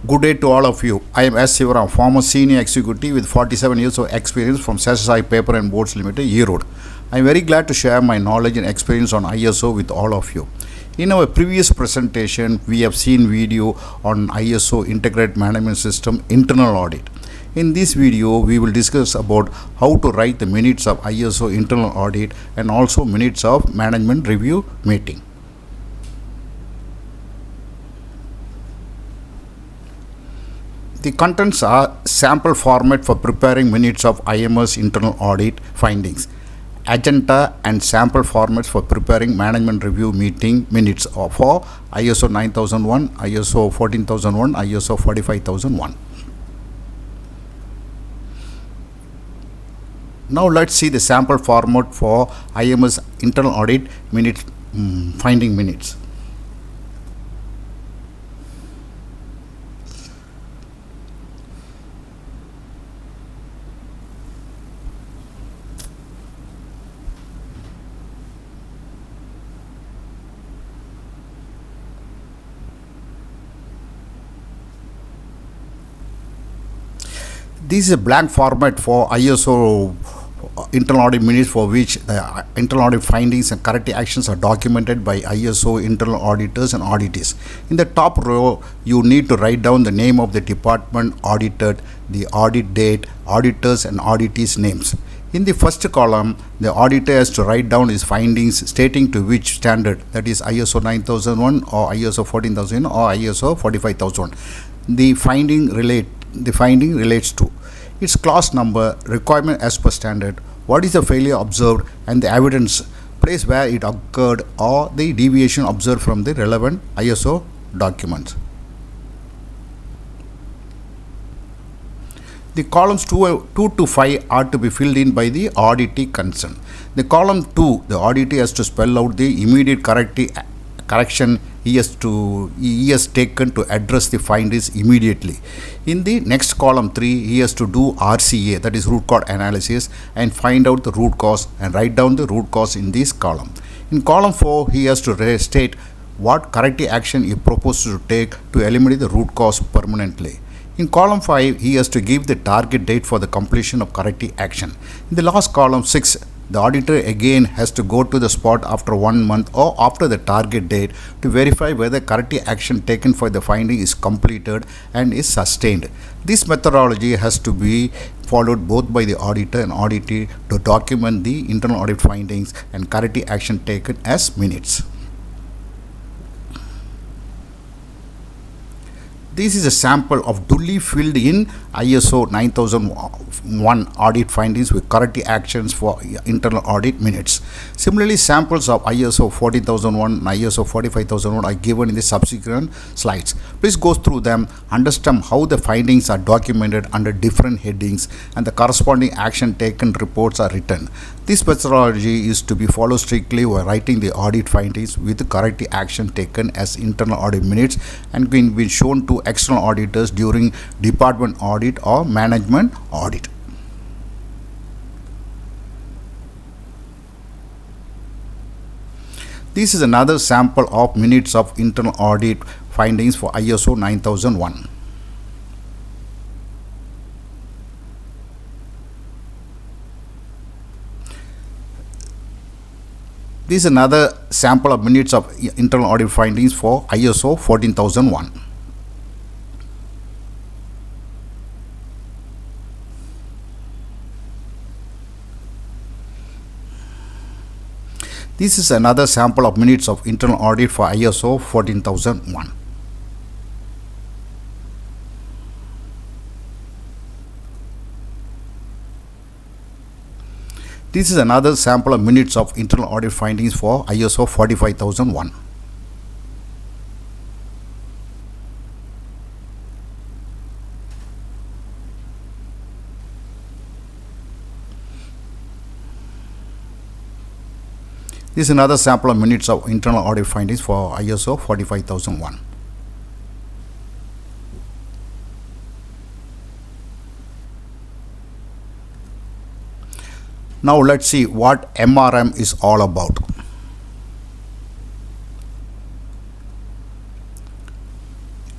Good day to all of you. I am S. Sivaram, former senior executive with 47 years of experience from Sasai Paper and Boards Limited, Erode. I am very glad to share my knowledge and experience on ISO with all of you. In our previous presentation, we have seen video on ISO Integrated Management System Internal Audit. In this video, we will discuss about how to write the minutes of ISO Internal Audit and also minutes of Management Review Meeting. The contents are sample format for preparing minutes of IMS internal audit findings, agenda and sample formats for preparing management review meeting minutes for ISO 9001, ISO 14001, ISO 45001. Now let's see the sample format for IMS internal audit minutes finding minutes. This is a blank format for ISO internal audit minutes for which the internal audit findings and corrective actions are documented by ISO internal auditors and auditees. In the top row, you need to write down the name of the department audited, the audit date, auditors and auditees' names. In the first column, the auditor has to write down his findings stating to which standard, that is ISO 9001 or ISO 14000 or ISO 45000. The finding relates to its class number, requirement as per standard, what is the failure observed, and the evidence, place where it occurred, or the deviation observed from the relevant ISO documents. The columns 2 to 5 are to be filled in by the auditee concerned. The column 2, the auditee has to spell out the immediate correction he has taken to address the findings immediately. In the next column 3, he has to do RCA, that is root cause analysis, and find out the root cause and write down the root cause in this column. In column 4, he has to state what corrective action he proposes to take to eliminate the root cause permanently. In column 5, he has to give the target date for the completion of corrective action. In the last column 6, the auditor again has to go to the spot after 1 month or after the target date to verify whether corrective action taken for the finding is completed and is sustained. This methodology has to be followed both by the auditor and auditee to document the internal audit findings and corrective action taken as minutes. This is a sample of duly filled in ISO 9001 audit findings with corrective actions for internal audit minutes. Similarly, samples of ISO 14001 and ISO 45001 are given in the subsequent slides. Please go through them, understand how the findings are documented under different headings and the corresponding action taken reports are written. This methodology is to be followed strictly while writing the audit findings with the corrective action taken as internal audit minutes and been shown to external auditors during department audit or management audit. This is another sample of minutes of internal audit findings for ISO 9001. This is another sample of minutes of internal audit findings for ISO 14001. This is another sample of minutes of internal audit for ISO 14001. This is another sample of minutes of internal audit findings for ISO 45001. This is another sample of minutes of internal audit findings for ISO 45001. Now let's see what MRM is all about.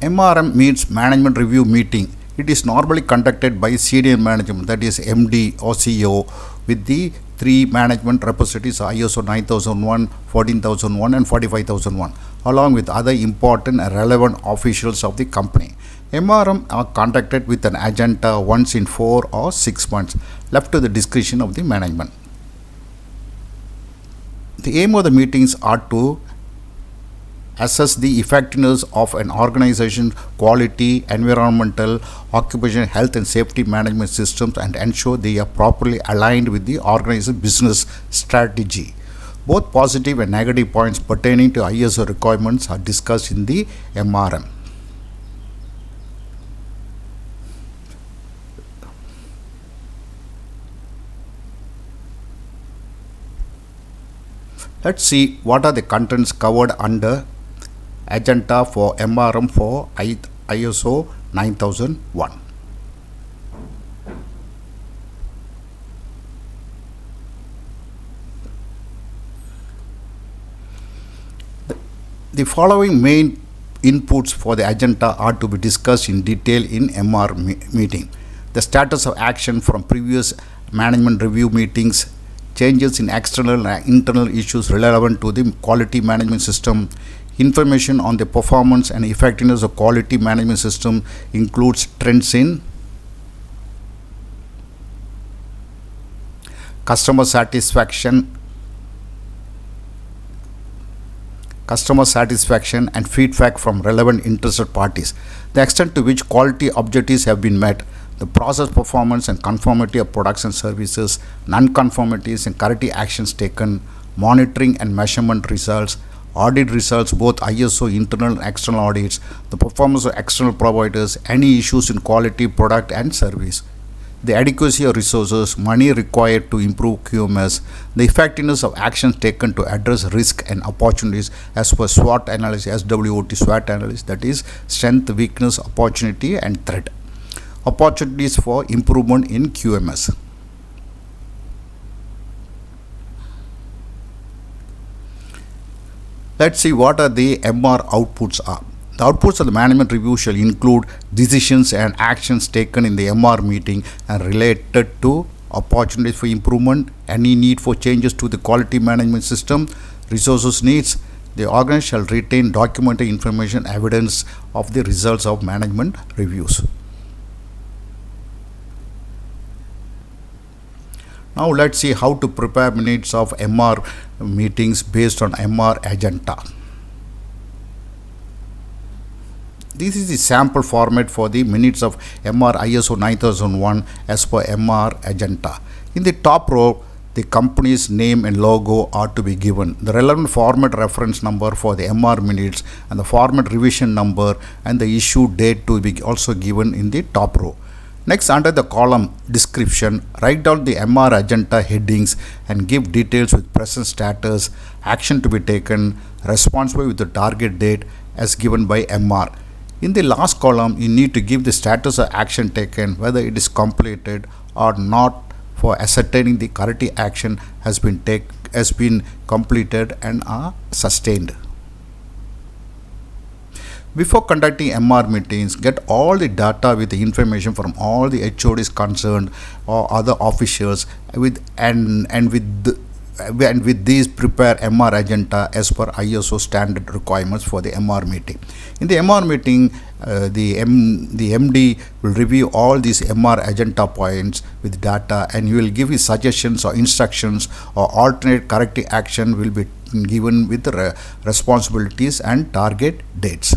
MRM means management review meeting. It is normally conducted by senior management, that is MD or CEO, with the three management repositories ISO 9001, 14001 and 45001, along with other important and relevant officials of the company. MRM are conducted with an agenda once in 4 or 6 months, left to the discretion of the management. The aim of the meetings are to assess the effectiveness of an organization's quality, environmental, occupational health and safety management systems and ensure they are properly aligned with the organization's business strategy. Both positive and negative points pertaining to ISO requirements are discussed in the MRM. Let's see what are the contents covered under agenda for MRM for ISO 9001. The following main inputs for the agenda are to be discussed in detail in MR meeting. The status of action from previous management review meetings, changes in external and internal issues relevant to the quality management system, information on the performance and effectiveness of quality management system includes trends in customer satisfaction and feedback from relevant interested parties, the extent to which quality objectives have been met, the process performance and conformity of products and services, non-conformities and corrective actions taken, monitoring and measurement results, audit results, both ISO internal and external audits, the performance of external providers, any issues in quality, product and service, the adequacy of resources, money required to improve QMS, the effectiveness of actions taken to address risk and opportunities as per SWOT analysis, SWOT analysis, that is strength, weakness, opportunity and threat. Opportunities for improvement in QMS. Let's see what are the MR outputs are. The outputs of the management review shall include decisions and actions taken in the MR meeting and related to opportunities for improvement, any need for changes to the quality management system, resources needs. The organization shall retain documented information, evidence of the results of management reviews. Now let's see how to prepare minutes of MR meetings based on MR agenda. This is the sample format for the minutes of MR ISO 9001 as per MR agenda. In the top row, the company's name and logo are to be given. The relevant format reference number for the MR minutes and the format revision number and the issue date to be also given in the top row. Next, under the column description, write down the MR agenda headings and give details with present status, action to be taken, responsible with the target date as given by MR. In the last column, you need to give the status of action taken, whether it is completed or not, for ascertaining the corrective action has been completed and are sustained. Before conducting MR meetings, get all the data with the information from all the HODs concerned or other officials with these prepare MR agenda as per ISO standard requirements for the MR meeting. In the MR meeting, the MD will review all these MR agenda points with data and he will give his suggestions or instructions or alternate corrective action will be given with responsibilities and target dates.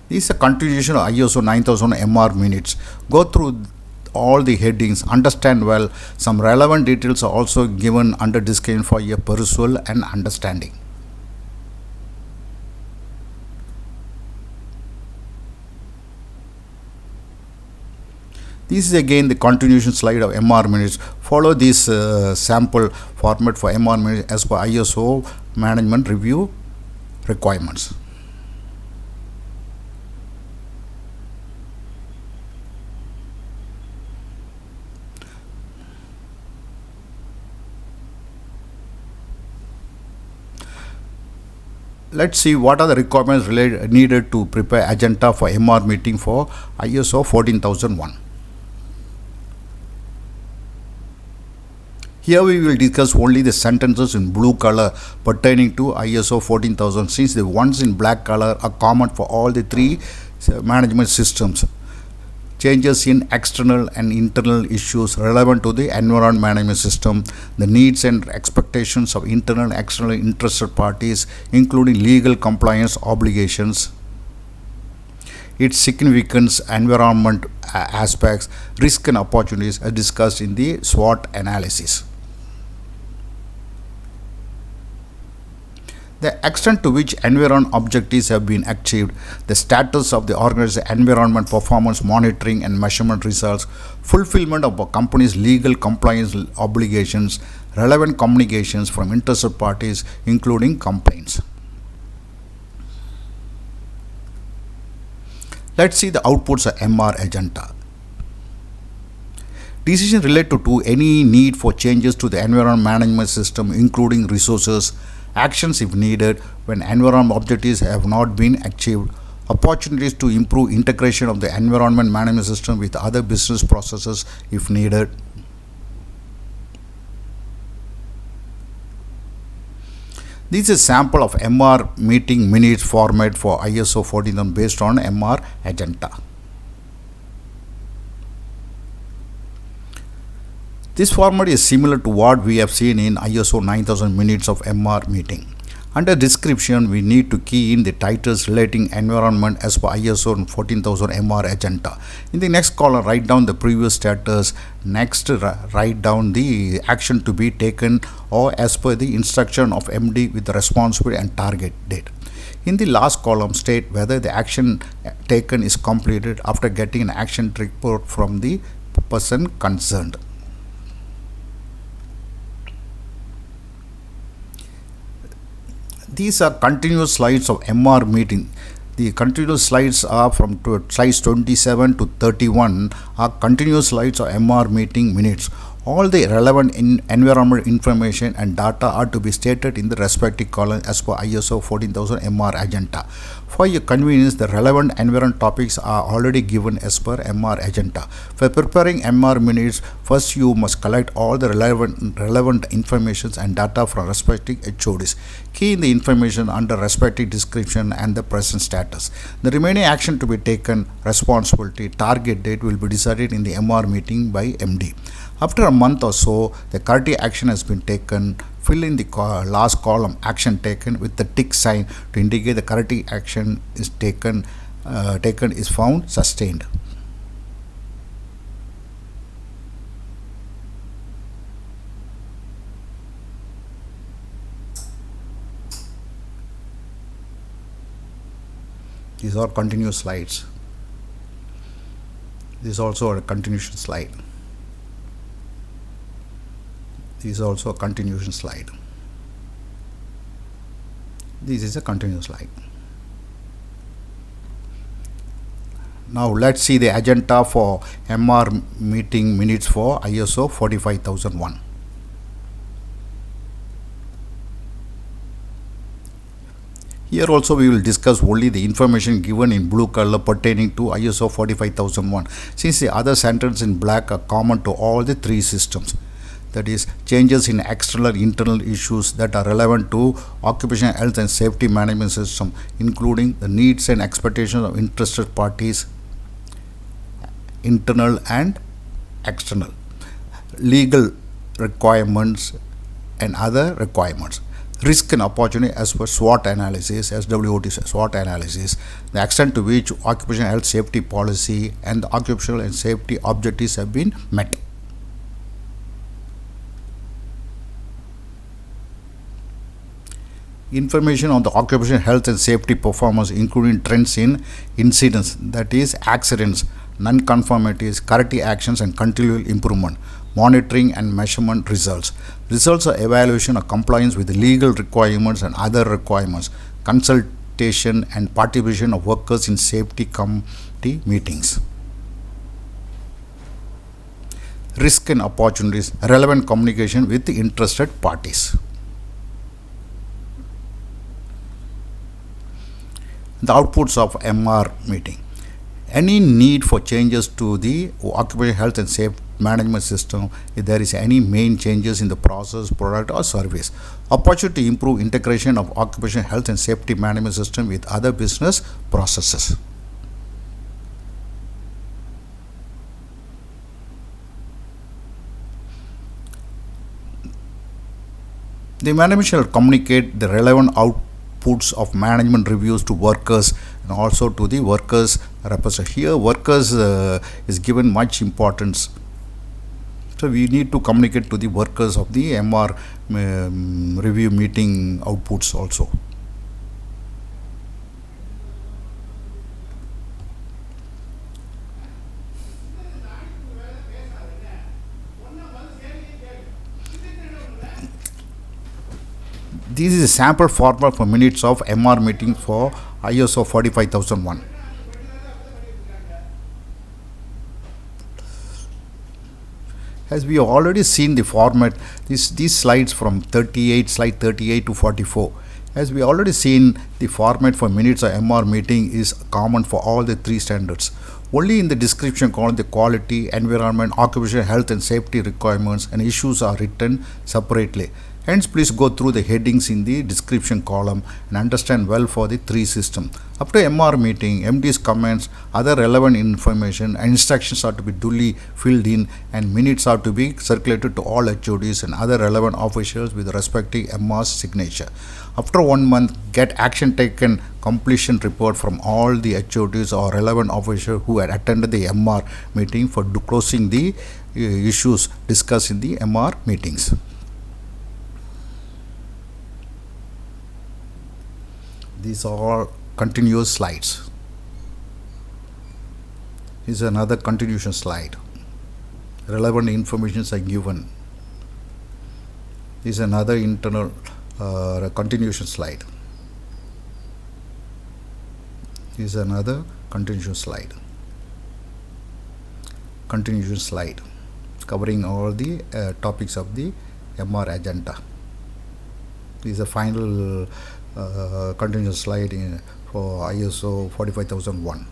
This is a continuation of ISO 9000 MR minutes. Go through all the headings, understand well. Some relevant details are also given under discussion for your perusal and understanding. This is again the continuation slide of MR minutes. Follow this sample format for MR minutes as per ISO management review requirements. Let's see what are the requirements needed to prepare agenda for MR meeting for ISO 14001. Here we will discuss only the sentences in blue color pertaining to ISO 14000, since the ones in black color are common for all the three management systems. Changes in external and internal issues relevant to the environment management system, the needs and expectations of internal and external interested parties, including legal compliance obligations, its significance, environment aspects, risk and opportunities as discussed in the SWOT analysis. The extent to which environment objectives have been achieved, the status of the organized environment performance monitoring and measurement results, fulfillment of a company's legal compliance obligations, relevant communications from interested parties, including complaints. Let's see the outputs of MR agenda. Decisions related to any need for changes to the environment management system, including resources, actions if needed when environment objectives have not been achieved, opportunities to improve integration of the environment management system with other business processes if needed. This is a sample of MR meeting minutes format for ISO 14000 based on MR agenda. This format is similar to what we have seen in ISO 9000 minutes of MR meeting. Under description, we need to key in the titles relating environment as per ISO 14000 MR agenda. In the next column, write down the previous status. Next, write down the action to be taken or as per the instruction of MD with the responsibility and target date. In the last column, state whether the action taken is completed after getting an action report from the person concerned. These are continuous slides of MR meeting. The continuous slides are from slides 27 to 31 are continuous slides of MR meeting minutes. All the relevant environmental information and data are to be stated in the respective column as per ISO 14000 MR agenda. For your convenience, the relevant environment topics are already given as per MR agenda. For preparing MR minutes, first you must collect all the relevant information and data from respective HODs. Key in the information under respective description and the present status. The remaining action to be taken, responsibility, target date will be decided in the MR meeting by MD. After a month or so, the corrective action has been taken. Fill in the last column action taken with the tick sign to indicate the corrective action is taken is found sustained. These are continuous slides. This is also a continuation slide. This is also a continuation slide. This is a continuous slide. Now let's see the agenda for MR meeting minutes for ISO 45001. Here also we will discuss only the information given in blue color pertaining to ISO 45001, since the other sentences in black are common to all the three systems. That is, changes in external and internal issues that are relevant to occupational health and safety management system, including the needs and expectations of interested parties, internal and external, legal requirements and other requirements, risk and opportunity as per SWOT analysis, SWOT SWOT analysis, the extent to which occupational health safety policy and the occupational and safety objectives have been met. Information on the occupational health and safety performance, including trends in incidents, that is accidents, non-conformities, corrective actions and continual improvement, monitoring and measurement results. Results are evaluation of compliance with legal requirements and other requirements, consultation and participation of workers in safety committee meetings. Risk and opportunities, relevant communication with the interested parties. The outputs of MR meeting. Any need for changes to the occupational health and safety management system, if there is any main changes in the process, product or service. Opportunity to improve integration of occupational health and safety management system with other business processes. The management shall communicate the relevant outputs of management reviews to workers and also to the workers representative. Here workers is given much importance. So we need to communicate to the workers of the MR review meeting outputs also. This is a sample format for minutes of MR meeting for ISO 45001. As we have already seen the format, these slides from slide 38 to 44. As we already seen, the format for minutes of MR meeting is common for all the three standards. Only in the description column, the quality, environment, occupational health and safety requirements and issues are written separately. Hence, please go through the headings in the description column and understand well for the three system. After MR meeting, MD's comments, other relevant information and instructions are to be duly filled in and minutes are to be circulated to all HODs and other relevant officials with respective MR's signature. After 1 month, get action taken completion report from all the HODs or relevant officials who had attended the MR meeting for closing the issues discussed in the MR meetings. These are all continuous slides. This is another continuation slide. Relevant information are given. This is another internal continuation slide. This is another continuation slide. Continuation slide covering all the topics of the MR agenda. This is a final continuous slide for ISO 45001.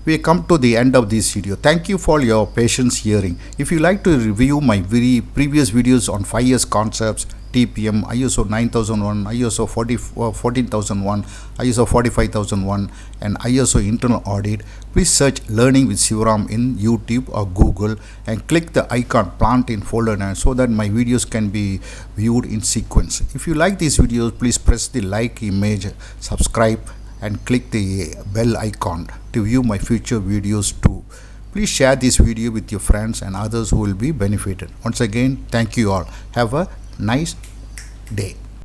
We come to the end of this video. Thank you for your patience hearing. If you like to review my very previous videos on 5 years concepts, TPM, ISO 9001, ISO 14001, ISO 45001 and ISO internal audit, please search Learning with Sivaram in YouTube or Google and click the icon plant in folder 9 so that my videos can be viewed in sequence. If you like these videos, please press the like image, subscribe and click the bell icon to view my future videos too. Please share this video with your friends and others who will be benefited. Once again, thank you all. Have a nice day.